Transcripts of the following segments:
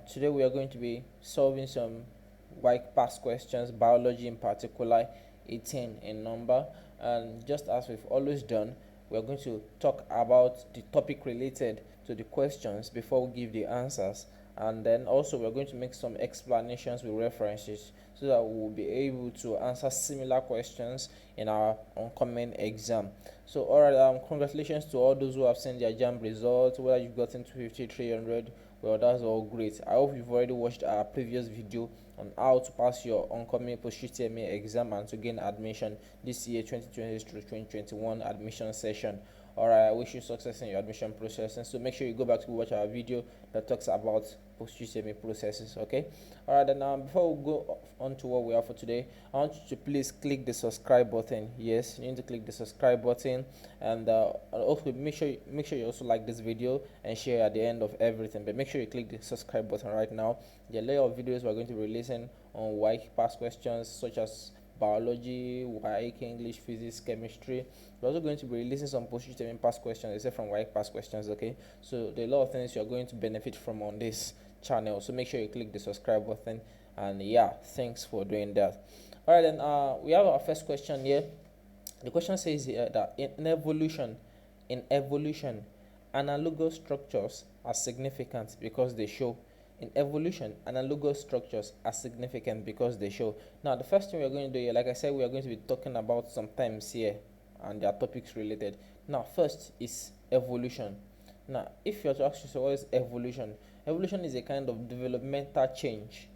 Today we are going to be solving some Waec past questions, biology in particular, 18 in number. And just as we've always done, we are going to talk about the topic related to the questions before we give the answers. And then also we are going to make some explanations with references so that we will be able to answer similar questions in our oncoming exam. So alright, congratulations to all those who have sent their JAMB results, whether you've gotten 250, 300. Well, that's all great. I hope you've already watched our previous video on how to pass your oncoming post-UTME exam and to gain admission this year 2020-2021 admission session. Alright, I wish you success in your admission process, and so make sure you go back to watch our video that talks about post-UTME processes. Okay. Alright, then before we go on to what we have for today, I want you to please click the subscribe button. Yes, you need to click the subscribe button, and also make sure you also like this video and share at the end of everything. But make sure you click the subscribe button right now. There are a lot of videos we're going to be releasing on Waec past questions such as biology, Waec, English, physics, chemistry. We're also going to be releasing some post-UTME past questions, except from Waec past questions. Okay, so there are a lot of things you're going to benefit from on this channel. So make sure you click the subscribe button, and yeah, thanks for doing that. All right, then we have our first question here. The question says here that in evolution, analogous structures are significant because they show. In evolution, analogous structures are significant because they show. Now, the first thing we're going to do here, like I said, we are going to be talking about some terms here, and their topics related. Now, first is evolution. Now, if you are to ask yourself, what is evolution? Evolution is a kind of developmental change,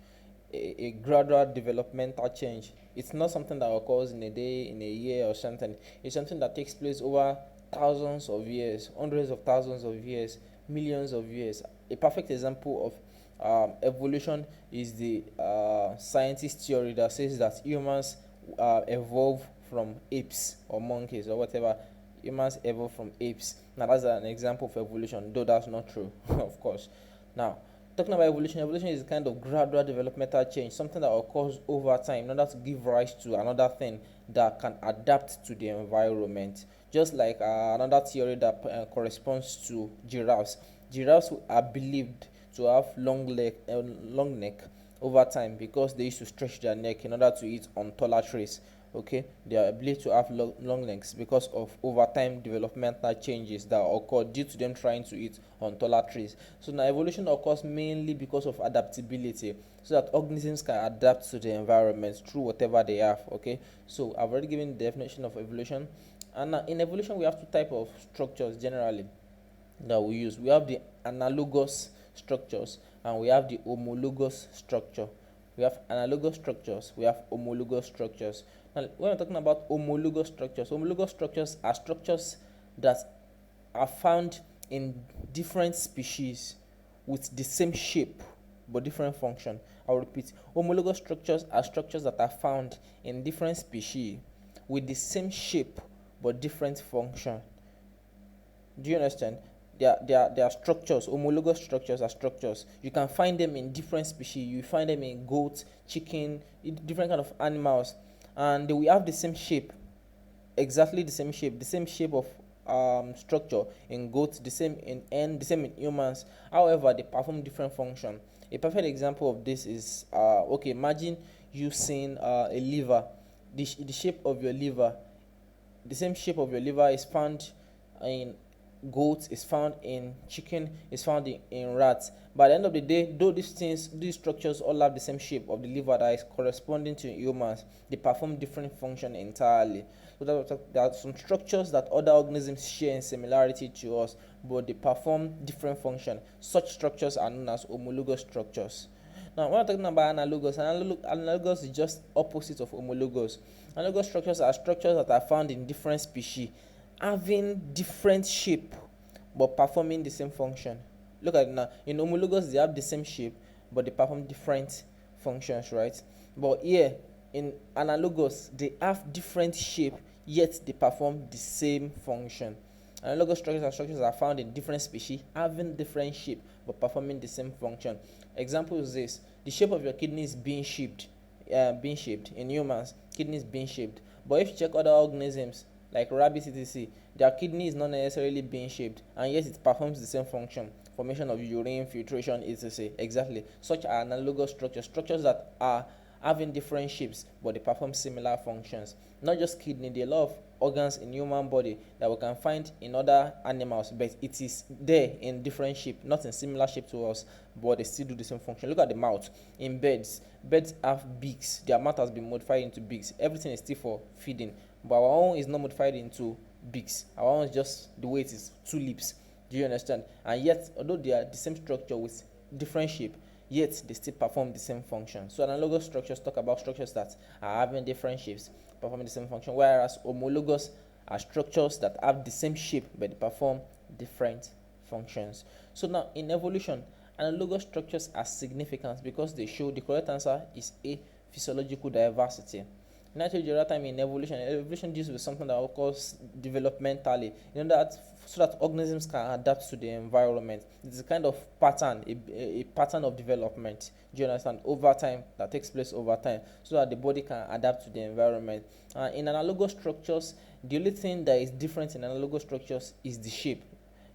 a gradual developmental change. It's not something that occurs in a day, in a year, or something. It's something that takes place over thousands of years, hundreds of thousands of years, millions of years. A perfect example of evolution is the scientist theory that says that humans evolve from apes or monkeys or whatever. Humans evolve from apes. Now that's an example of evolution, though that's not true, of course. Now, talking about evolution, evolution is a kind of gradual developmental change, something that occurs over time in order to give rise to another thing that can adapt to the environment. Just like another theory that corresponds to giraffes. Giraffes are believed to have long neck over time because they used to stretch their neck in order to eat on taller trees. Okay, they are believed to have long necks because of over time developmental changes that occur due to them trying to eat on taller trees. So now evolution occurs mainly because of adaptability, so that organisms can adapt to the environment through whatever they have. Okay, so I've already given the definition of evolution, and now in evolution we have two types of structures generally that we use. We have the analogous structures and we have the homologous structure. We have analogous structures, we have homologous structures. Now, when we're talking about homologous structures are structures that are found in different species with the same shape but different function. I'll repeat, homologous structures are structures that are found in different species with the same shape but different function. Do you understand? They are structures. Homologous structures are structures. You can find them in different species. You find them in goats, chicken, different kind of animals, and they will have the same shape, exactly the same shape of structure in goats, the same in the same in humans. However, they perform different function. A perfect example of this is okay. Imagine you seeing a liver. The shape of your liver, the same shape of your liver is found in goats, is found in chicken, is found in rats. By the end of the day, though these structures all have the same shape of the liver that is corresponding to humans, they perform different function entirely. So there are some structures that other organisms share in similarity to us, but they perform different function. Such structures are known as homologous structures. Now, when we're talking about analogous is just opposite of homologous. Analogous structures are structures that are found in different species, having different shape but performing the same function. Look at it now. In homologous, they have the same shape but they perform different functions, right? But here in analogous, they have different shape yet they perform the same function. Analogous structures are structures that are found in different species, having different shape but performing the same function. Example is this: the shape of your kidney is being shaped. In humans, kidney is being shaped. But if you check other organisms like rabbits etc., their kidney is not necessarily being shaped, and yet it performs the same function. formation of urine, filtration, etc. Exactly. Such are analogous structures that are having different shapes but they perform similar functions. Not just kidney, there are a lot of organs in human body that we can find in other animals, but it is there in different shape, not in similar shape to us, but they still do the same function. Look at the mouth. In birds have beaks. Their mouth has been modified into beaks. Everything is still for feeding, but our own is not modified into beaks. Our own is just the way it is, two lips. Do you understand? And yet, although they are the same structure with different shape, yet they still perform the same function. So analogous structures talk about structures that are having different shapes performing the same function, whereas homologous are structures that have the same shape but they perform different functions. So now in evolution, analogous structures are significant because they show the correct answer is A, physiological diversity. And I told you the other time in evolution deals with something that occurs developmentally. You know that so that organisms can adapt to the environment. It's a kind of pattern, a pattern of development. Do you understand? Over time, that takes place over time, so that the body can adapt to the environment. In analogous structures, the only thing that is different in analogous structures is the shape.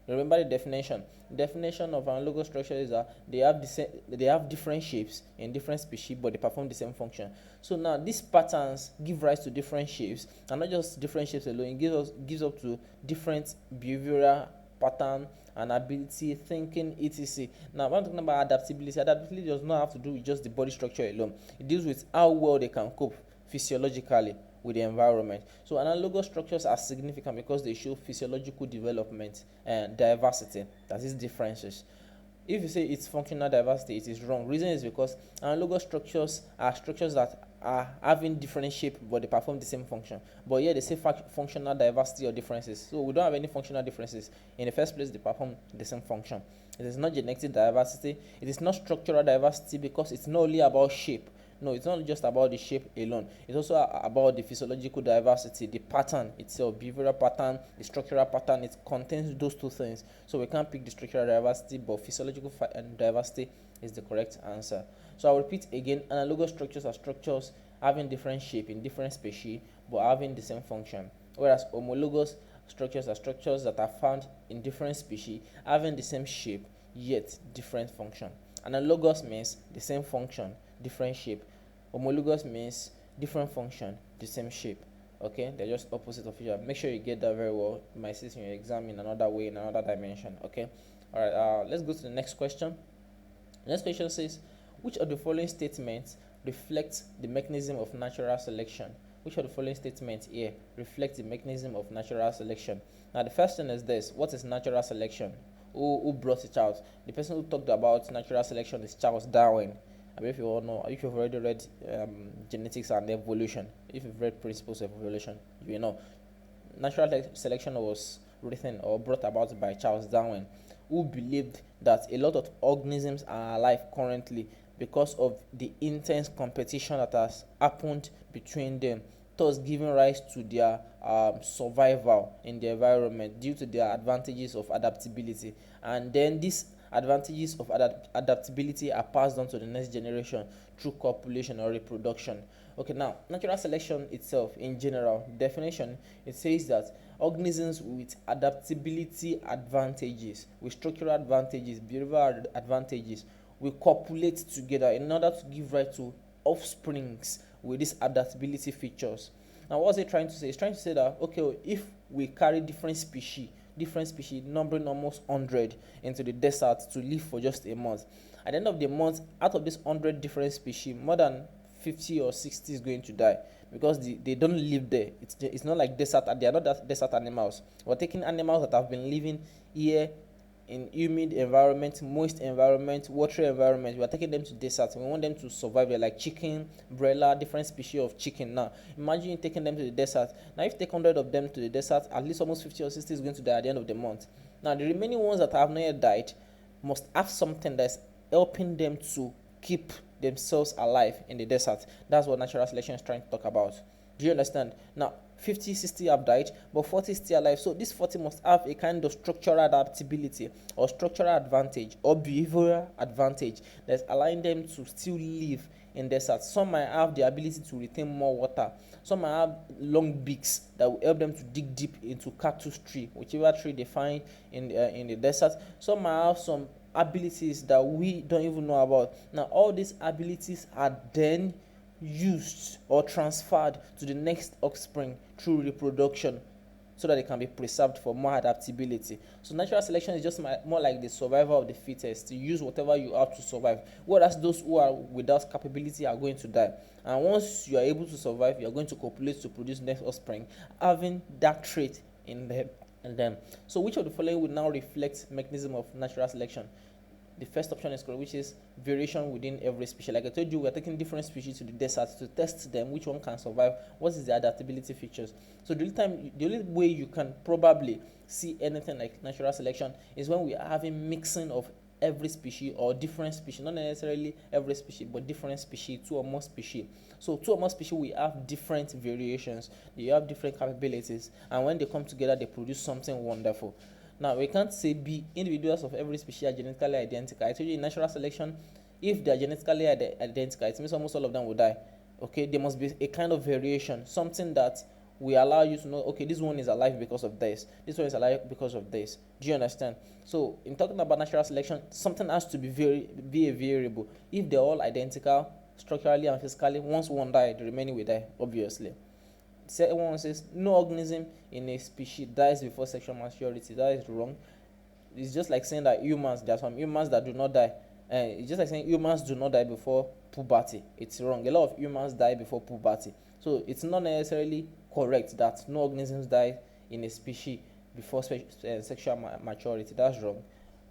Remember the definition. The definition of analogous structure is that they have different shapes in different species, but they perform the same function. So now these patterns give rise to different shapes, and not just different shapes alone. It gives up to different behavioral pattern and ability, thinking, etc. Now, when I'm talking about adaptability does not have to do with just the body structure alone. It deals with how well they can cope physiologically with the environment. So analogous structures are significant because they show physiological development and diversity, that is differences. If you say it's functional diversity, it is wrong. Reason is because analogous structures are structures that are having different shape but they perform the same function. But here they say functional diversity or differences. So we don't have any functional differences. In the first place, they perform the same function. It is not genetic diversity. It is not structural diversity because it's not only about shape. No, it's not just about the shape alone. It's also about the physiological diversity, the pattern itself, behavioral pattern, the structural pattern. It contains those two things. So we can't pick the structural diversity, but physiological diversity is the correct answer. So I'll repeat again, analogous structures are structures having different shape in different species, but having the same function. Whereas homologous structures are structures that are found in different species, having the same shape, yet different function. Analogous means the same function, different shape. Homologous means different function, the same shape. Okay, they're just opposite of each other. Make sure you get that very well. You might see it in your exam in another way, in another dimension. Okay, all right. Let's go to the next question. The next question says, which of the following statements reflects the mechanism of natural selection? Which of the following statements here reflects the mechanism of natural selection? Now, the first thing is this: what is natural selection? Who brought it out? The person who talked about natural selection is Charles Darwin. I mean, if you all know, if you've already read genetics and evolution, if you've read principles of evolution, you know natural selection was written or brought about by Charles Darwin, who believed that a lot of organisms are alive currently because of the intense competition that has happened between them, thus giving rise to their survival in the environment due to their advantages of adaptability. And then these advantages of adaptability are passed on to the next generation through copulation or reproduction. Okay, now natural selection itself, in general definition, it says that organisms with adaptability advantages, with structural advantages, behavioral advantages, will copulate together in order to give rise to offsprings with these adaptability features. Now, what's it trying to say? It's trying to say that, okay, if we carry different species numbering almost 100 into the desert to live for just a month, at the end of the month, out of this 100 different species, more than 50 or 60 is going to die because they don't live there. It's not like desert, they are not desert animals. We're taking animals that have been living here in humid environment, moist environment, watery environment. We are taking them to deserts. We want them to survive there, like chicken, broiler, different species of chicken. Now, imagine you taking them to the desert. Now, if you take 100 of them to the desert, at least almost 50 or 60 is going to die at the end of the month. Now, the remaining ones that have not yet died must have something that's helping them to keep themselves alive in the desert. That's what natural selection is trying to talk about. Do you understand? Now, 50, 60 have died, but 40 still alive. So this 40 must have a kind of structural adaptability or structural advantage or behavioral advantage that's allowing them to still live in desert. Some might have the ability to retain more water. Some might have long beaks that will help them to dig deep into cactus tree, whichever tree they find in the desert. Some might have some abilities that we don't even know about. Now all these abilities are then used or transferred to the next offspring through reproduction, so that it can be preserved for more adaptability. So natural selection is just more like the survival of the fittest, to use whatever you have to survive, whereas those who are without capability are going to die. And once you are able to survive, you are going to copulate to produce next offspring, having that trait in them. So which of the following will now reflect mechanism of natural selection? The first option is correct, which is variation within every species. Like I told you, we're taking different species to the desert to test them, which one can survive, what is the adaptability features. So the only way you can probably see anything like natural selection is when we are having mixing of every species or different species, not necessarily every species, but different species, 2 or more species. So 2 or more species, we have different variations, they have different capabilities, and when they come together, they produce something wonderful. Now, we can't say individuals of every species are genetically identical. I told you in natural selection, if they are genetically identical, it means almost all of them will die. Okay, there must be a kind of variation, something that will allow you to know, okay, this one is alive because of this one is alive because of this. Do you understand? So in talking about natural selection, something has to be a variable. If they're all identical structurally and physically, once one dies, the remaining will die, obviously. Second one says no organism in a species dies before sexual maturity. That is wrong. It's just like saying that there are some humans that do not die. It's just like saying humans do not die before puberty. It's wrong. A lot of humans die before puberty. So it's not necessarily correct that no organisms die in a species before sexual maturity. That's wrong.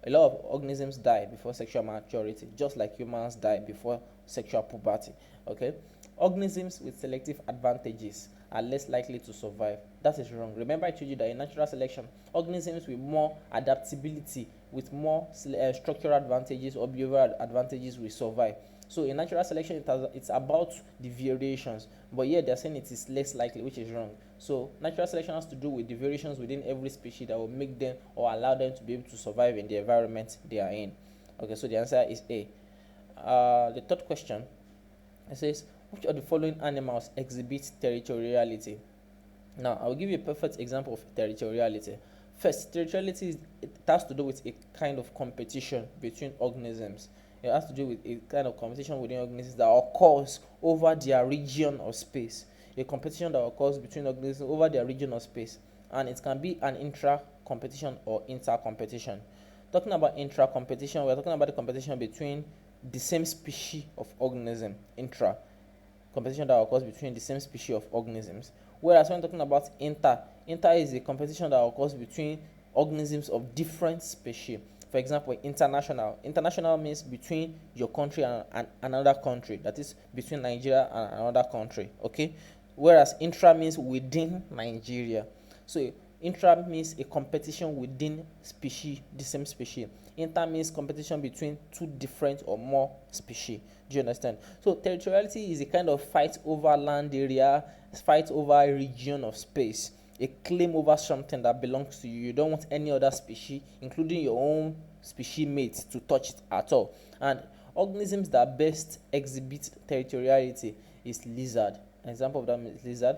A lot of organisms die before sexual maturity, just like humans die before sexual puberty. Okay, organisms with selective advantages are less likely to survive. That is wrong. Remember, I told you that in natural selection, organisms with more adaptability, with more structural advantages or behavioral advantages will survive. So in natural selection, it's about the variations, but here they're saying it is less likely, which is wrong. So natural selection has to do with the variations within every species that will make them or allow them to be able to survive in the environment they are in. Okay, so the answer is A. The third question, it says, which of the following animals exhibit territoriality? Now, I will give you a perfect example of territoriality. First, territoriality has to do with a kind of competition between organisms. It has to do with a kind of competition within organisms that occurs over their region or space. A competition that occurs between organisms over their region or space. And it can be an intra-competition or inter-competition. Talking about intra-competition, we're talking about the competition between the same species of organism, competition that occurs between the same species of organisms. Whereas when talking about inter is a competition that occurs between organisms of different species. For example, international means between your country and another country, that is between Nigeria and another country. Okay, whereas intra means within Nigeria. So intra means a competition within species, the same species. Inter means competition between 2 different or more species. Do you understand? So territoriality is a kind of fight over land area, fight over a region of space, a claim over something that belongs to you. You don't want any other species, including your own species mates, to touch it at all. And organisms that best exhibit territoriality is lizard. An example of that is lizard.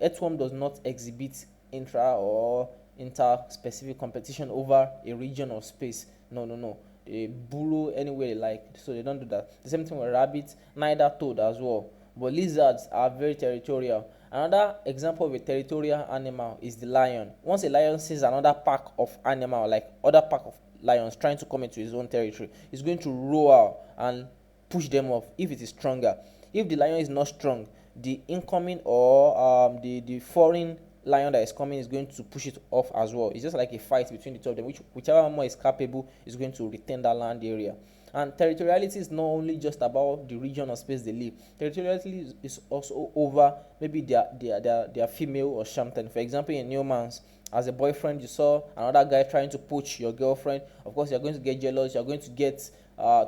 Earthworm does not exhibit intra or inter-specific competition over a region or space. No. They burrow anywhere they like, so they don't do that. The same thing with rabbits, neither toad as well. But lizards are very territorial. Another example of a territorial animal is the lion. Once a lion sees another pack of animal, like other pack of lions trying to come into his own territory, he's going to roar and push them off if it is stronger. If the lion is not strong, the incoming or the foreign lion that is coming is going to push it off as well. It's just like a fight between the two of them. Whichever one more is capable is going to retain that land area. And territoriality is not only just about the region or space they live. Territoriality is also over maybe their female or something. For example, in humans, as a boyfriend, you saw another guy trying to poach your girlfriend. Of course, you're going to get jealous. You're going to get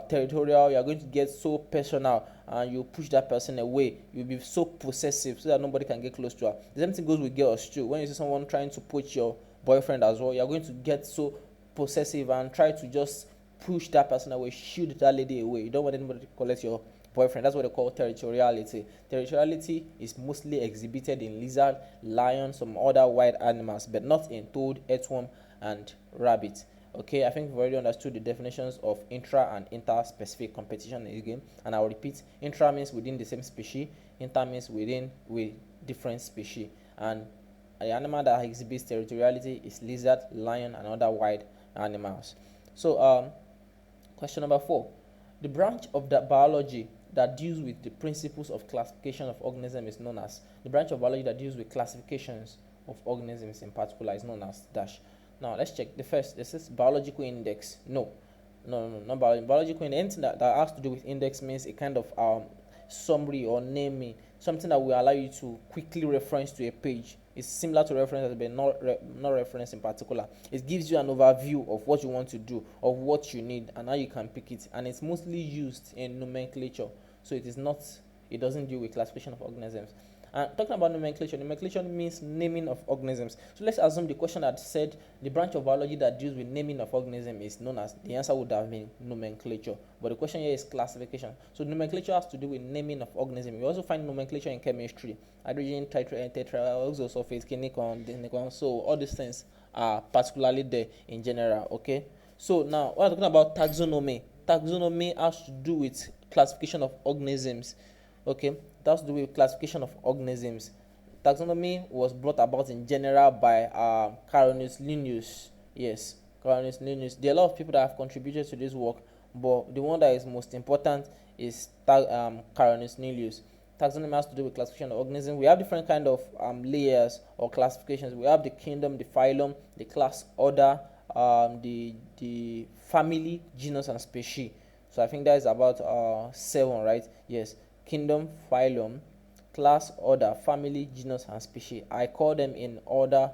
territorial. You are going to get so personal, and you push that person away. You'll be so possessive so that nobody can get close to her. The same thing goes with girls too. When you see someone trying to poach your boyfriend as well, you're going to get so possessive and try to just push that person away, shield that lady away. You don't want anybody to collect your boyfriend. That's what they call territoriality. Territoriality is mostly exhibited in lizard, lion, some other wild animals, but not in toad, earthworm, and rabbit. Okay, I think we've already understood the definitions of intra and inter-specific competition in this game, and I'll repeat. Intra means within the same species, inter means with different species, and the animal that exhibits territoriality is lizard, lion, and other wild animals. So question number 4. The branch of the biology that deals with the principles of classification of organisms is known as, the branch of biology that deals with classifications of organisms in particular is known as dash. Now let's check the first. This is biological index. No, not biology. Biological index. Anything that has to do with index means a kind of summary or naming, something that will allow you to quickly reference to a page. It's similar to reference, but not reference in particular. It gives you an overview of what you want to do, of what you need, and how you can pick it. And it's mostly used in nomenclature, so it doesn't deal with classification of organisms. And talking about nomenclature means naming of organisms. So let's assume the question that said the branch of biology that deals with naming of organisms is known as, the answer would have been nomenclature. But the question here is classification. So nomenclature has to do with naming of organisms. You also find nomenclature in chemistry. Hydrogen, tetraoxosulfate, kinikon. So all these things are particularly there in general. Okay. So now we're talking about taxonomy. Taxonomy has to do with classification of organisms. Okay, that has to do with classification of organisms. Taxonomy was brought about in general by Carolus Linnaeus. Yes, Carolus Linnaeus. There are a lot of people that have contributed to this work, but the one that is most important is Carolus Linnaeus. Taxonomy has to do with classification of organisms. We have different kind of layers or classifications. We have the kingdom, the phylum, the class, order, the family, genus, and species. So I think that is about 7, right? Yes. Kingdom, phylum, class, order, family, genus, and species. I call them in order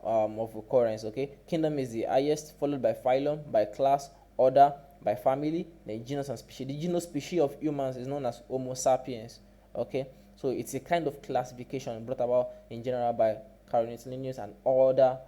of occurrence. Okay, kingdom is the highest, followed by phylum, by class, order, by family, then genus and species. The genus species of humans is known as Homo sapiens. Okay, so it's a kind of classification brought about in general by Carolus Linnaeus and other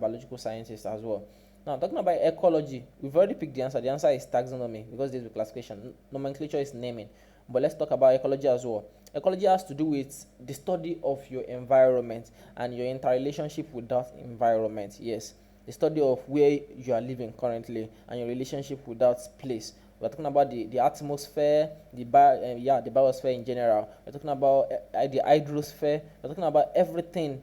biological scientists as well. Now, talking about ecology, we've already picked the answer. The answer is taxonomy, because this is classification. Nomenclature is naming. But let's talk about ecology as well. Ecology has to do with the study of your environment and your interrelationship with that environment. Yes, the study of where you are living currently and your relationship with that place. We're talking about the atmosphere, the biosphere in general. We're talking about the hydrosphere. We're talking about everything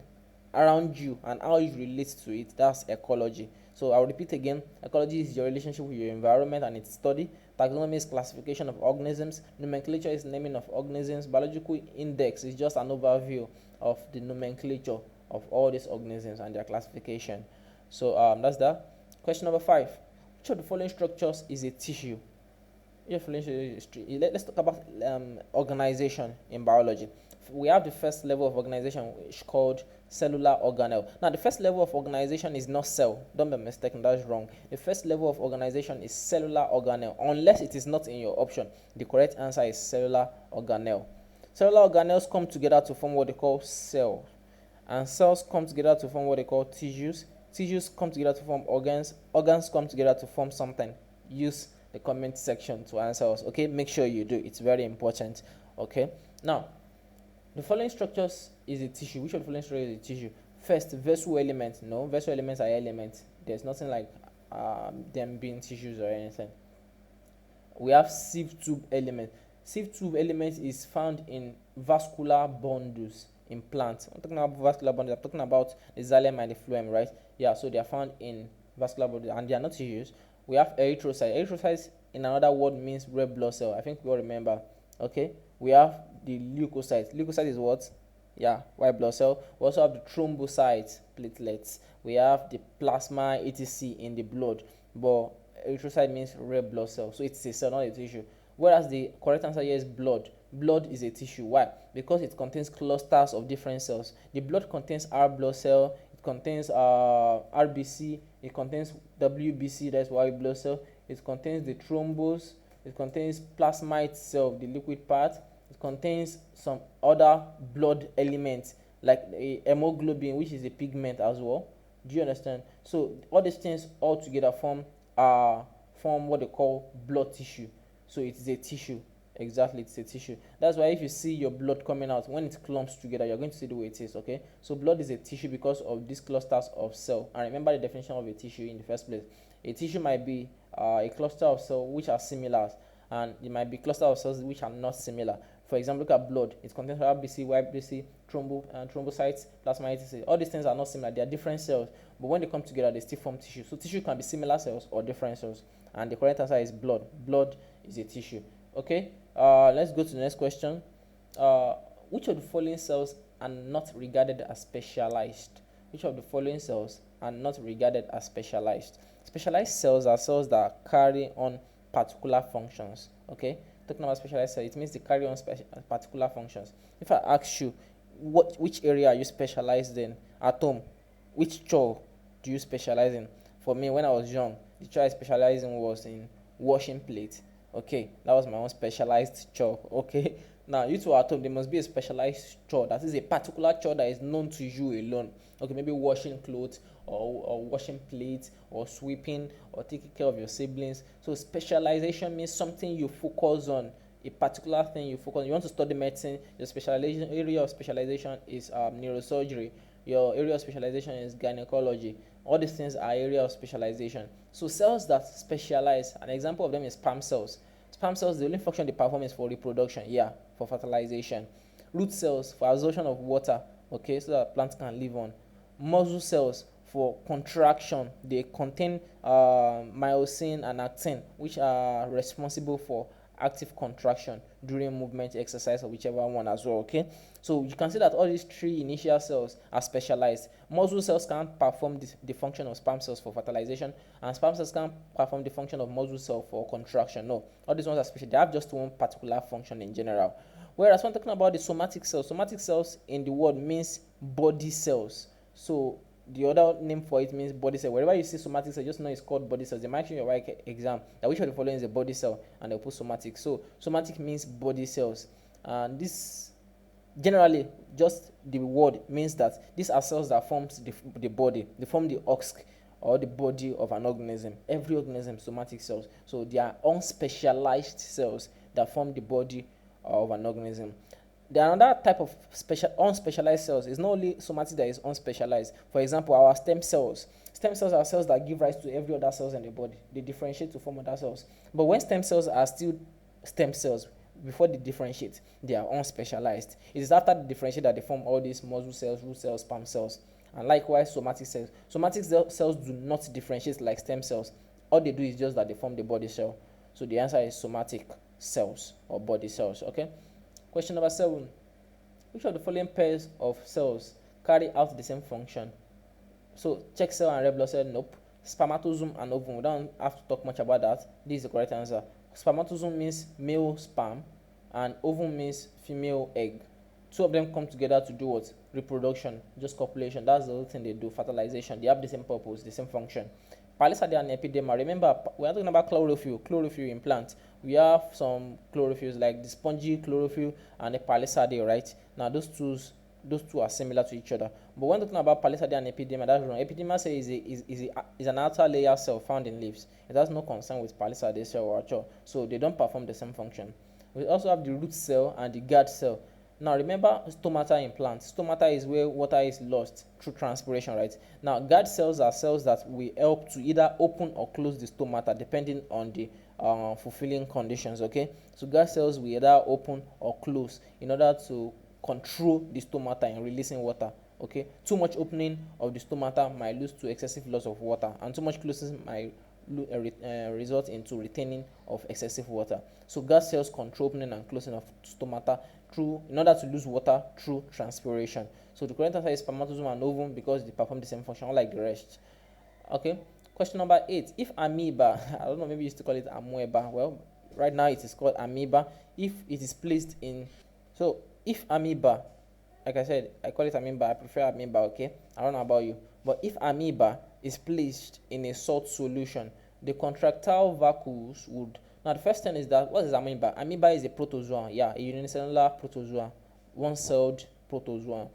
around you and how you relate to it. That's ecology. So I'll repeat again. Ecology is your relationship with your environment and its study. Taxonomy is classification of organisms. Nomenclature is naming of organisms. Biological index is just an overview of the nomenclature of all these organisms and their classification. So that's that. Question number 5. Which of the following structures is a tissue? Let's talk about organization in biology. We have the first level of organization, which is called cellular organelle. Now, the first level of organization is not cell. Don't be mistaken, that's wrong. The first level of organization is cellular organelle, unless it is not in your option. The correct answer is cellular organelle. Cellular organelles come together to form what they call cell, and cells come together to form what they call tissues. Tissues come together to form organs. Organs come together to form something. Use the comment section to answer us. Okay, make sure you do. It's very important. Okay, now the following structures is a tissue. Which of the following structures is a tissue? First, vessel elements. No, vessel elements are elements. There's nothing like them being tissues or anything. We have sieve tube element. Sieve tube element is found in vascular bundles in plants. I'm talking about vascular bundles. I'm talking about the xylem and the phloem, right? Yeah, so they are found in vascular bundles and they are not tissues. We have erythrocytes. Erythrocytes, in another word, means red blood cell. I think we all remember. Okay, we have the leukocytes. Leukocyte is what? Yeah, white blood cell. We also have the thrombocytes, platelets. We have the plasma, etc. in the blood. But erythrocyte means red blood cell. So it's a cell, not a tissue. Whereas the correct answer here is blood. Blood is a tissue. Why? Because it contains clusters of different cells. The blood contains R blood cell. It contains RBC. It contains WBC, that's white blood cell. it contains the thrombus, it contains plasma itself, the liquid part, it contains some other blood elements like a hemoglobin, which is a pigment as well. Do you understand? So all these things all together form what they call blood tissue. So it is a tissue. Exactly, it's a tissue. That's why if you see your blood coming out, when it clumps together, you're going to see the way it is. Okay, so blood is a tissue because of these clusters of cell. And remember the definition of a tissue in the first place. A tissue might be a cluster of cells which are similar, and it might be cluster of cells which are not similar. For example, look at blood. It contains RBC, YBC, thrombocytes, plasma. All these things are not similar. They are different cells, but when they come together, they still form tissue. So tissue can be similar cells or different cells. And the correct answer is blood. Blood is a tissue. Okay. Let's go to the next question. Which of the following cells are not regarded as specialized? Which of the following cells are not regarded as specialized? Specialized cells are cells that carry on particular functions. Okay, talking about specialized cells, it means they carry on particular functions. If I ask you, which area are you specialized in at home? Which chore do you specialize in? For me, when I was young, the chore I specialized in was in washing plates. Okay, that was my own specialized chore. Okay, now you two at home, there must be a specialized chore, that is a particular chore that is known to you alone. Okay, maybe washing clothes or washing plates or sweeping or taking care of your siblings. So specialization means something you focus on, a particular thing you focus on. You want to study medicine, your specialization area of specialization is neurosurgery. Your area of specialization is gynecology. All these things are area of specialization. So cells that specialize, an example of them is sperm cells. Sperm cells, the only function they perform is for reproduction, for fertilization. Root cells for absorption of water, okay, so that plants can live on. Muscle cells for contraction, they contain myosin and actin, which are responsible for active contraction during movement, exercise, or whichever one as well. Okay, so you can see that all these three initial cells are specialized. Muscle cells can perform the function of sperm cells for fertilization, and sperm cells can perform the function of muscle cell for contraction. No, all these ones are special. They have just one particular function in general. Whereas when talking about the somatic cells in the word means body cells. So the other name for it means body cell. Wherever you see somatic cell, just know it's called body cells. They might show your Waec exam that which of the following is a body cell, and they'll put somatic. So somatic means body cells, and this generally just the word means that these are cells that forms the body. They form the husk or the body of an organism. Every organism, somatic cells. So they are unspecialized cells that form the body of an organism. There are another type of unspecialized cells. It's not only somatic that is unspecialized. For example, our stem cells. Stem cells are cells that give rise to every other cells in the body. They differentiate to form other cells. But when stem cells are still stem cells, before they differentiate, they are unspecialized. It is after they differentiate that they form all these muscle cells, root cells, sperm cells. And likewise, somatic cells. Somatic cells do not differentiate like stem cells. All they do is just that they form the body cell. So the answer is somatic cells or body cells. Okay. Question number 7. Which of the following pairs of cells carry out the same function? So check cell and red blood cell, nope. Spermatozoon and ovum, we don't have to talk much about that. This is the correct answer. Spermatozoon means male sperm and ovum means female egg. Two of them come together to do what? Reproduction, just copulation. That's the only thing they do, fertilization. They have the same purpose, the same function. Palisade and epiderma. Remember, we are talking about chlorophyll in plants. We have some chlorophylls like the spongy chlorophyll and the palisade, right? Now those two are similar to each other. But when talking about palisade and epiderma, that's wrong. Epiderma cell is an outer layer cell found in leaves. It has no concern with palisade cell or archer, so they don't perform the same function. We also have the root cell and the guard cell. Now remember stomata in plants. Stomata is where water is lost through transpiration, right? Now guard cells are cells that will help to either open or close the stomata depending on the fulfilling conditions. Okay, so guard cells will either open or close in order to control the stomata in releasing water. Okay, too much opening of the stomata might lead to excessive loss of water, and too much closing might result into retaining of excessive water. So guard cells control opening and closing of stomata in order to lose water through transpiration. So the correct answer is spermatozoon and ovum because they perform the same function unlike the rest. Okay, question number 8. If amoeba, I don't know, maybe you used to call it amoeba. Well, right now it is called amoeba. If it is placed in, so if amoeba, like I said, I call it amoeba, I prefer amoeba, okay? I don't know about you. But if amoeba is placed in a salt solution, the contractile vacuoles would, now the first thing is that, what is amoeba? Amoeba is a protozoa, yeah, a unicellular protozoa, one-celled protozoa.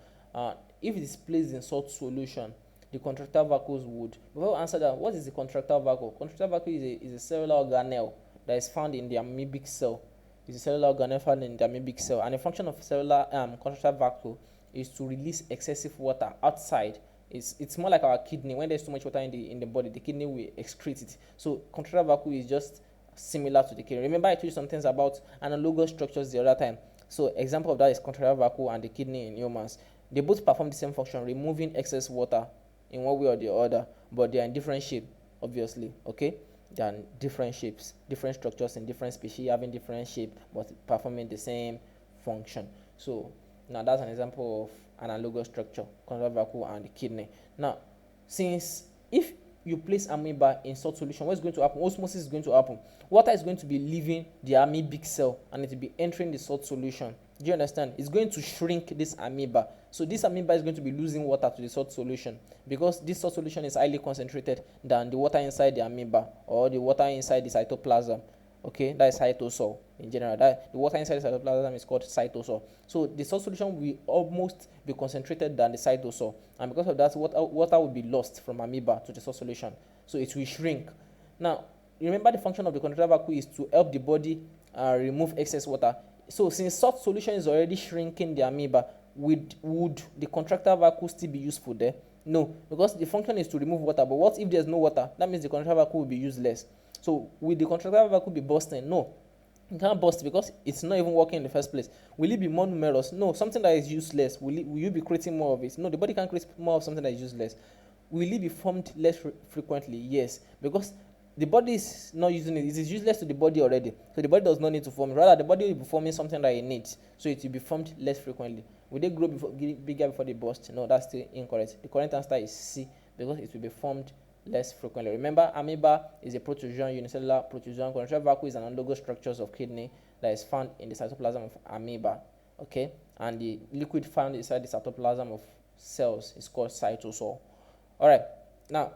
If it is placed in salt solution, the contractile vacuoles would, before we answer that, what is the contractile vacuole? Contractile vacuole is a cellular organelle that is found in the amoebic cell. It's a cellular organelle found in the amoebic cell, and the function of cellular contractile vacuole is to release excessive water outside. It's more like our kidney. When there's too much water in the body, the kidney will excrete it. So contractile vacuole is just similar to the kidney. Remember I told you some things about analogous structures the other time. So example of that is contractile vacuole and the kidney in humans. They both perform the same function, removing excess water in one way or the other, but they are in different shape, obviously. Okay, they are in different shapes, different structures in different species having different shape, but performing the same function. So now that's an example of analogous structure, contractile vacuole and the kidney. Now, since if you place amoeba in salt solution, what's going to happen? Osmosis is going to happen. Water is going to be leaving the amoebic cell and it will be entering the salt solution. Do you understand? It's going to shrink this amoeba. So this amoeba is going to be losing water to the salt solution because this salt solution is highly concentrated than the water inside the amoeba or the water inside the cytoplasm. Okay, that is cytosol in general. That the water inside the cytoplasm is called cytosol. So the salt solution will almost be concentrated than the cytosol, and because of that, water will be lost from amoeba to the salt solution. So it will shrink. Now, remember the function of the contractile vacuole is to help the body remove excess water. So since salt solution is already shrinking the amoeba, would the contractile vacuole still be useful there? No, because the function is to remove water. But what if there's no water? That means the contractile vacuole will be useless. So will the contractile vacuole be bursting? No, it can't burst because it's not even working in the first place. Will it be more numerous? No. Something that is useless, will you be creating more of it? No, the body can't create more of something that is useless. Will it be formed less frequently? Yes, because the body is not using it. It is useless to the body already, so the body does not need to form it. Rather, the body will be forming something that it needs, so it will be formed less frequently. Will they grow bigger before they burst? No, that's still incorrect. The correct answer is C, because it will be formed less frequently. Remember, amoeba is a protozoan, unicellular protozoan. Contractile vacuole is an analogous structures of kidney that is found in the cytoplasm of amoeba. Okay, and the liquid found inside the cytoplasm of cells is called cytosol. All right, now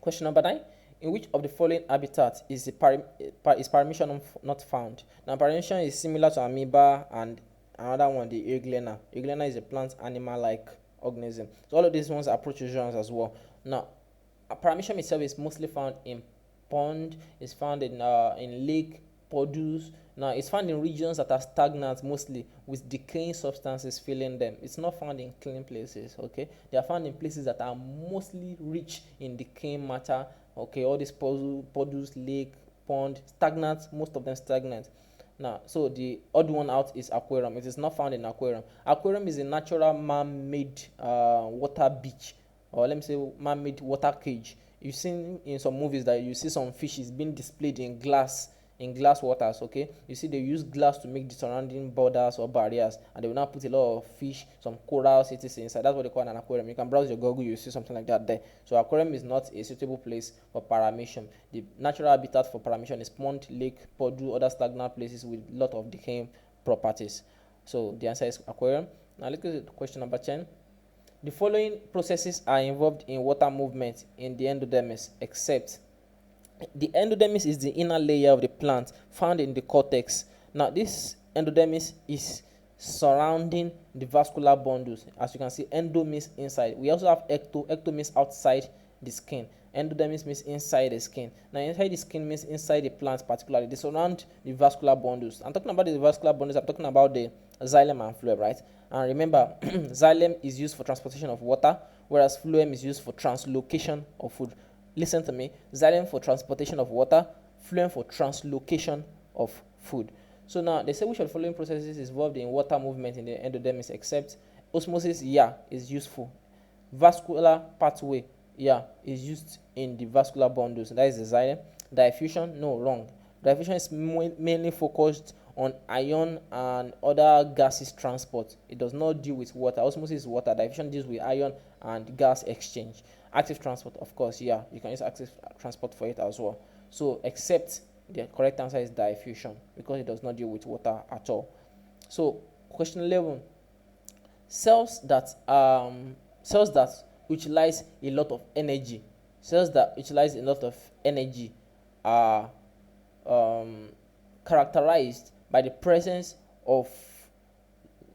question number 9. In which of the following habitats is paramecium not found? Now, paramecium is similar to amoeba and another one, the euglena. Euglena is a plant animal-like organism. So all of these ones are protozoans as well. Now, paramecium itself is mostly found in pond, it's found in lake, puddles. Now, it's found in regions that are stagnant mostly, with decaying substances filling them. It's not found in clean places, okay? They are found in places that are mostly rich in decaying matter, okay? All these puddles, lake, pond, stagnant, most of them stagnant. Now, so the odd one out is aquarium. It is not found in aquarium. Aquarium is a natural man-made water beach, or let me say man-made water cage. You've seen in some movies that you see some fishes being displayed in glass waters. Okay, you see they use glass to make the surrounding borders or barriers, and they will now put a lot of fish, some corals, etc. inside. That's what they call an aquarium. You can browse your Google, you see something like that there. So aquarium is not a suitable place for paramecium. The natural habitat for paramecium is pond, lake, puddle, other stagnant places with a lot of decaying properties. So the answer is aquarium. Now let's go to question number 10. The following processes are involved in water movement in the endodermis, except the endodermis is the inner layer of the plant found in the cortex. Now, this endodermis is surrounding the vascular bundles. As you can see, endo means inside. We also have ecto. Ecto means outside the skin. Endodermis means inside the skin. Now, inside the skin means inside the plant particularly. They surround the vascular bundles. I'm talking about the vascular bundles. I'm talking about the xylem and phloem, right? And remember, xylem is used for transportation of water, whereas phloem is used for translocation of food. Listen to me. Xylem for transportation of water, phloem for translocation of food. So now they say which of the following processes is involved in water movement in the endodermis, except osmosis, yeah, is useful. Vascular pathway, yeah, is used in the vascular bundles. That is the xylem. Diffusion, no, wrong. Diffusion is mainly focused on ion and other gases transport. It does not deal with water. Osmosis is water. Diffusion deals with ion and gas exchange. Active transport, of course, yeah, you can use active transport for it as well. So except the correct answer is diffusion, because it does not deal with water at all. So question 11. Cells that utilize a lot of energy Cells that utilize a lot of energy are characterized by the presence of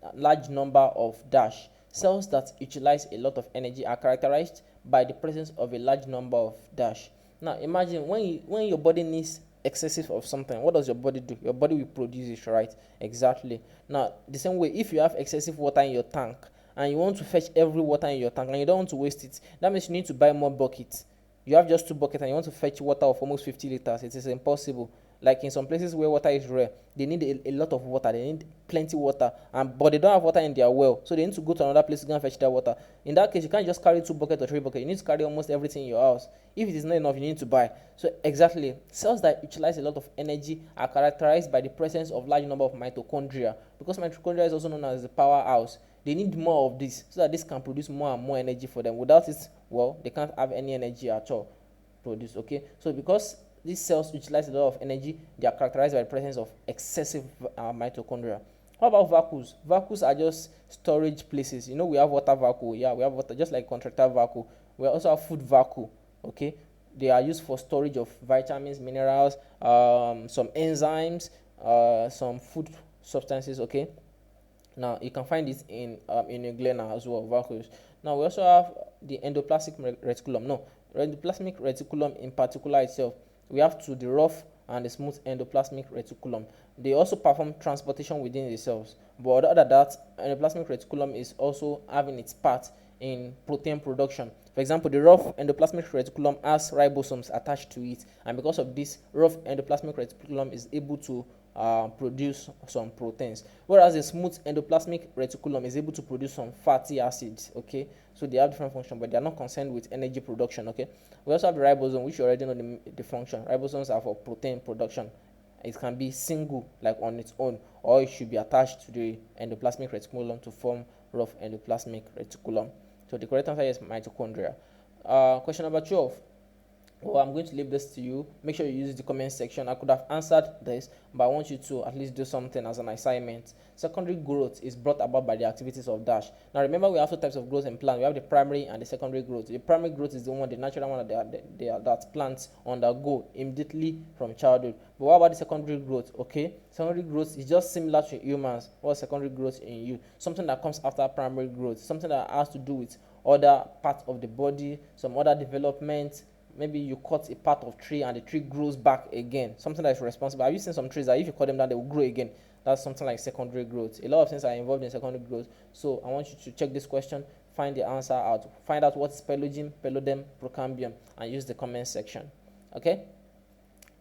a large number of dash. Cells that utilize a lot of energy are characterized by the presence of a large number of dash. Now imagine when your body needs excessive of something, what does your body do? Your body will produce it, right? Exactly. Now the same way, if you have excessive water in your tank and you want to fetch every water in your tank and you don't want to waste it, that means you need to buy more buckets. You have just 2 buckets and you want to fetch water of almost 50 liters. It is impossible. Like in some places where water is rare, they need a lot of water. They need plenty water, but they don't have water in their well, so they need to go to another place to go and fetch that water. In that case, you can't just carry 2 buckets or 3 buckets. You need to carry almost everything in your house. If it is not enough, you need to buy. So exactly, cells that utilize a lot of energy are characterized by the presence of large number of mitochondria, because mitochondria is also known as the powerhouse. They need more of this so that this can produce more and more energy for them. Without it, well, they can't have any energy at all produced. Okay, so because these cells utilize a lot of energy, they are characterized by the presence of excessive mitochondria. How about vacuoles? Vacuoles are just storage places. You know, we have water vacuole. Yeah, we have water, just like contractile vacuole. We also have food vacuole. Okay, they are used for storage of vitamins, minerals, some enzymes, some food substances. Okay, now you can find it in euglena as well, vacuoles. Now we also have the endoplasmic reticulum. No, endoplasmic reticulum in particular itself, we have the rough and the smooth endoplasmic reticulum. They also perform transportation within the cells, but other than that, endoplasmic reticulum is also having its part in protein production. For example, the rough endoplasmic reticulum has ribosomes attached to it, and because of this, rough endoplasmic reticulum is able to produce some proteins, whereas the smooth endoplasmic reticulum is able to produce some fatty acids. Okay, so they have different function, but they are not concerned with energy production. Okay, we also have the ribosome, which you already know the function. Ribosomes are for protein production. It can be single, like on its own, or it should be attached to the endoplasmic reticulum to form rough endoplasmic reticulum. So the correct answer is mitochondria. Question number 12. Well, I'm going to leave this to you. Make sure you use the comment section. I could have answered this, but I want you to at least do something as an assignment. Secondary growth is brought about by the activities of dash. Now remember, we have two types of growth in plant. We have the primary and the secondary growth. The primary growth is the natural one that plants undergo immediately from childhood. But what about the secondary growth? Okay, secondary growth is just similar to humans. What's secondary growth in you? Something that comes after primary growth. Something that has to do with other parts of the body, some other development. Maybe you cut a part of tree and the tree grows back again. Something that is responsible. Have you seen some trees that if you cut them down, they will grow again? That's something like secondary growth. A lot of things are involved in secondary growth. So I want you to check this question, find the answer out, find out what is pelogym, pelodem, procambium, and use the comment section. Okay?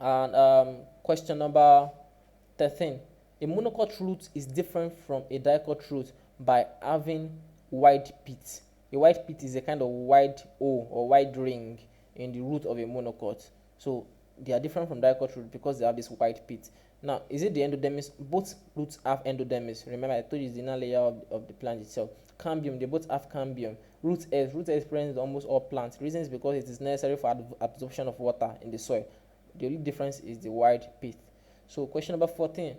And question number 13. A monocot root is different from a dicot root by having wide pit. A wide pit is a kind of wide O or wide ring in the root of a monocot. So they are different from dicot root because they have this wide pit. Now, is it the endodermis? Both roots have endodermis. Remember, I told you it's the inner layer of the plant itself. Cambium, they both have cambium. Root S is present in almost all plants. The reason is because it is necessary for absorption of water in the soil. The only difference is the wide pith. So question number 14.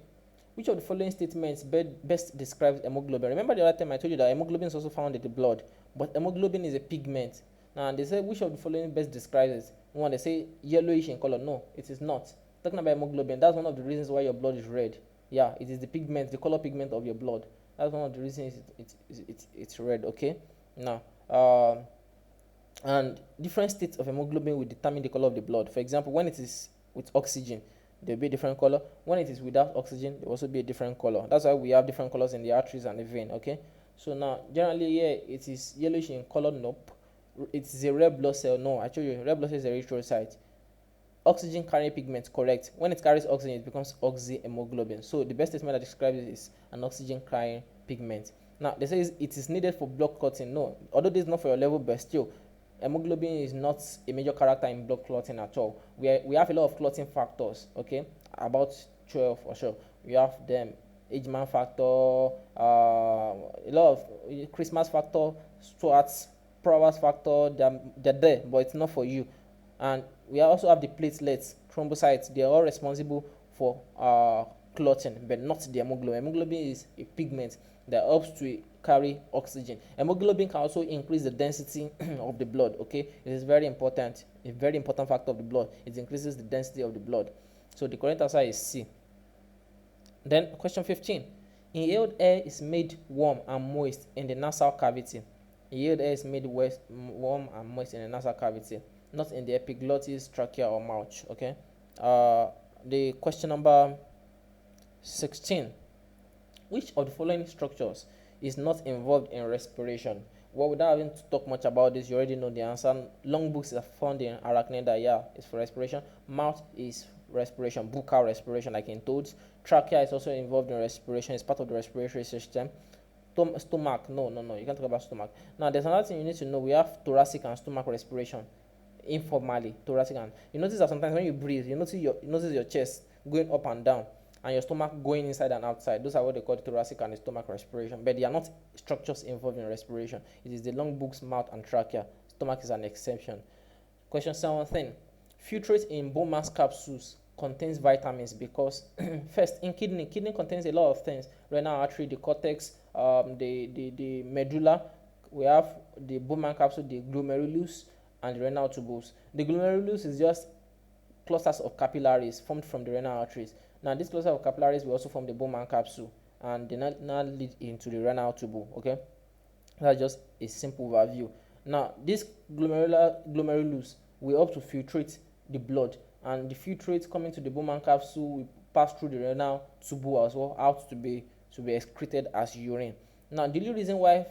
Which of the following statements best describes hemoglobin? Remember the other time I told you that hemoglobin is also found in the blood, but hemoglobin is a pigment. Now they say which of the following best describes it? One, they say yellowish in color. No, it is not. Talking about hemoglobin, that's one of the reasons why your blood is red. Yeah, it is the pigment, the color pigment of your blood. That's one of the reasons it's red. Okay. Now, and different states of hemoglobin will determine the color of the blood. For example, when it is with oxygen, there will be a different color. When it is without oxygen, there will also be a different color. That's why we have different colors in the arteries and the vein. Okay. So now, generally, yeah, it is yellowish in color. Nope. It is a red blood cell. No, I told you, red blood cell is a erythrocyte. Oxygen carrying pigment, correct. When it carries oxygen, it becomes oxyhemoglobin. So the best statement that describes it is an oxygen carrying pigment. Now they say it is needed for blood clotting. No, although this is not for your level, but still, hemoglobin is not a major character in blood clotting at all. We have a lot of clotting factors. Okay, about 12 for sure. We have them: Ageman factor, a lot of Christmas factor, Stuart's Prowers factor. They're there, but it's not for you. And we also have the platelets, thrombocytes. They are all responsible for clotting, but not the hemoglobin. Hemoglobin is a pigment that helps to carry oxygen. Hemoglobin can also increase the density of the blood. Okay, it is very important, a very important factor of the blood. It increases the density of the blood. So the correct answer is C. Then question 15. Inhaled air is made warm and moist in the nasal cavity. Inhaled air is made warm and moist in the nasal cavity, not in the epiglottis, trachea, or mouth. Okay. The question number 16. Which of the following structures is not involved in respiration? Well, without having to talk much about this, you already know the answer. Lung books are found in arachnida. Yeah, it's for respiration. Mouth is respiration, buccal respiration, like in toads. Trachea is also involved in respiration. It's part of the respiratory system. Stomach, no, you can't talk about stomach. Now, there's another thing you need to know. We have thoracic and stomach respiration. Informally, thoracic and you notice that sometimes when you breathe, you notice your chest going up and down, and your stomach going inside and outside. Those are what they call thoracic and stomach respiration, but they are not structures involved in respiration. It is the lung, books, mouth, and trachea. Stomach is an exception. Question 17. Filtrate in bone mass capsules contains vitamins because first, in kidney contains a lot of things: renal artery, the cortex, the medulla. We have the bone mass capsule, the glomerulus, and the renal tubules. The glomerulus is just clusters of capillaries formed from the renal arteries. Now, these clusters of capillaries will also form the bone marrow capsule, and they now lead into the renal tubule. Okay, that's just a simple overview. Now, this glomerulus will help to filtrate the blood, and the filtrate coming to the bone marrow capsule will pass through the renal tubule as well, out to be excreted as urine. Now, the only reason why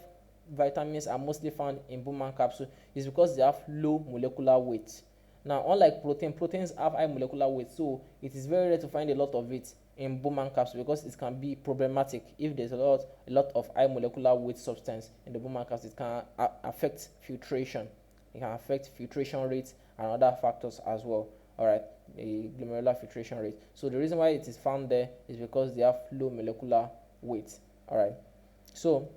vitamins are mostly found in bone marrow capsule is because they have low molecular weight. Now, unlike proteins have high molecular weight, so it is very rare to find a lot of it in bone marrow capsule because it can be problematic if there's a lot of high molecular weight substance in the bone marrow capsule. It can affect filtration. It can affect filtration rates and other factors as well. All right, the glomerular filtration rate. So the reason why it is found there is because they have low molecular weight. All right. So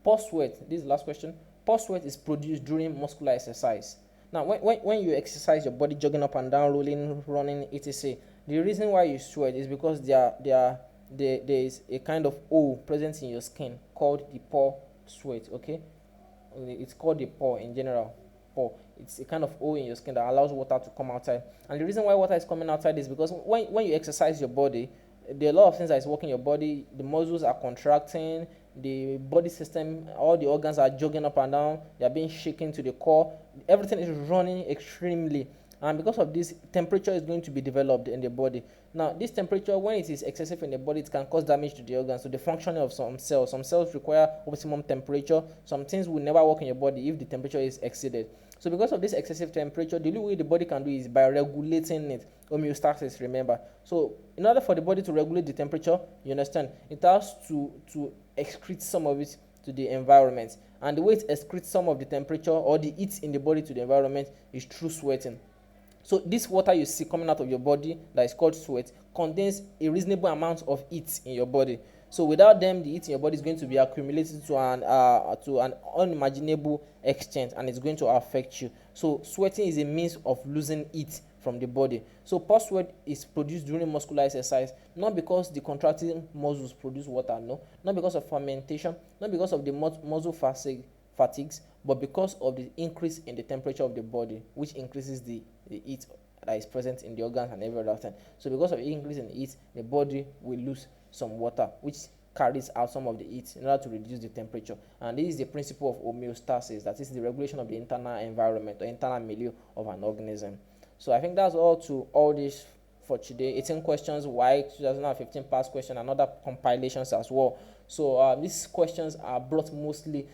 pulse sweat. This is the last question. Pulse sweat is produced during muscular exercise. Now, when you exercise your body, jogging up and down, rolling, running, etc., the reason why you sweat is because there is a kind of hole present in your skin called the pore sweat. Okay, it's called the pore in general. Pore. It's a kind of hole in your skin that allows water to come outside. And the reason why water is coming outside is because when you exercise your body, there are a lot of things that is working your body. The muscles are contracting, the body system, all the organs are jogging up and down, they are being shaken to the core, everything is running extremely, and because of this, temperature is going to be developed in the body. Now, this temperature, when it is excessive in the body, it can cause damage to the organs, so the functioning of some cells require optimum temperature. Some things will never work in your body if the temperature is exceeded. So because of this excessive temperature, the only way the body can do is by regulating it. Homeostasis, remember. So in order for the body to regulate the temperature, you understand, it has to excrete some of it to the environment. And the way it excretes some of the temperature or the heat in the body to the environment is through sweating. So this water you see coming out of your body that is called sweat contains a reasonable amount of heat in your body. So without them, the heat in your body is going to be accumulated to an unimaginable extent, and it's going to affect you. So sweating is a means of losing heat from the body. So pulse sweat is produced during muscular exercise, not because the contracting muscles produce water, no, not because of fermentation, not because of the muscle fatigues, but because of the increase in the temperature of the body, which increases the heat that is present in the organs and every other thing. So because of the increase in heat, the body will lose some water, which carries out some of the heat in order to reduce the temperature. And this is the principle of homeostasis, that is the regulation of the internal environment or internal milieu of an organism. So I think that's all this for today. 18 questions, Waec 2015 past question, and other compilations as well. So these questions are brought mostly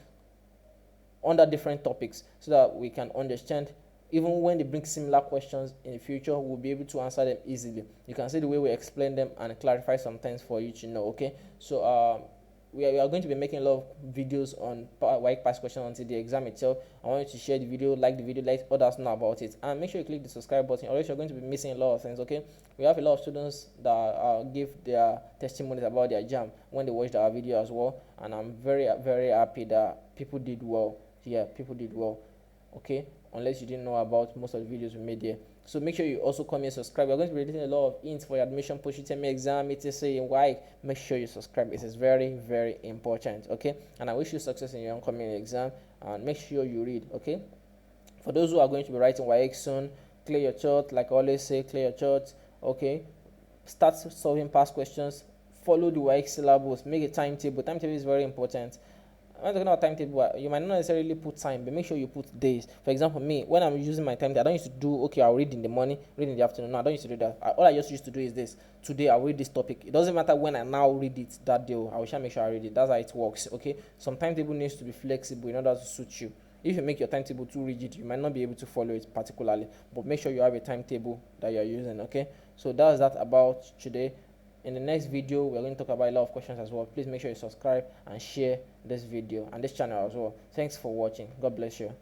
under different topics so that we can understand. Even when they bring similar questions in the future, we'll be able to answer them easily. You can see the way we explain them and clarify some things for you to know. Okay, so we are going to be making a lot of videos on Waec past questions until the exam itself. I want you to share the video, like the video, let others know about it, and make sure you click the subscribe button, or else you're going to be missing a lot of things. Okay, we have a lot of students that give their testimonies about their JAMB when they watched our video as well, and I'm very happy that people did well. Yeah, people did well. Okay, unless you didn't know about most of the videos we made here. So make sure you also come here, subscribe. We're going to be releasing a lot of hints for your admission post UTME exam, etc. in Waec. Make sure you subscribe. It is very, very important. Okay, and I wish you success in your oncoming exam, and make sure you read. Okay, for those who are going to be writing Waec soon, clear your thoughts. Like I always say, clear your thoughts. Okay, start solving past questions. Follow the Waec syllabus. Make a timetable. Timetable is very important. I'm talking about timetable. You might not necessarily put time, but make sure you put days. For example, me, when I'm using my timetable, I don't used to do, okay, I'll read in the morning, read in the afternoon. No, I don't used to do that. All I just used to do is this. Today, I'll read this topic. It doesn't matter when I now read it that day. I will try make sure I read it. That's how it works, okay? Some timetable needs to be flexible in order to suit you. If you make your timetable too rigid, you might not be able to follow it particularly. But make sure you have a timetable that you're using, okay? So that's that about today. In the next video, we're going to talk about a lot of questions as well. Please make sure you subscribe and share this video and this channel as well. Thanks for watching. God bless you.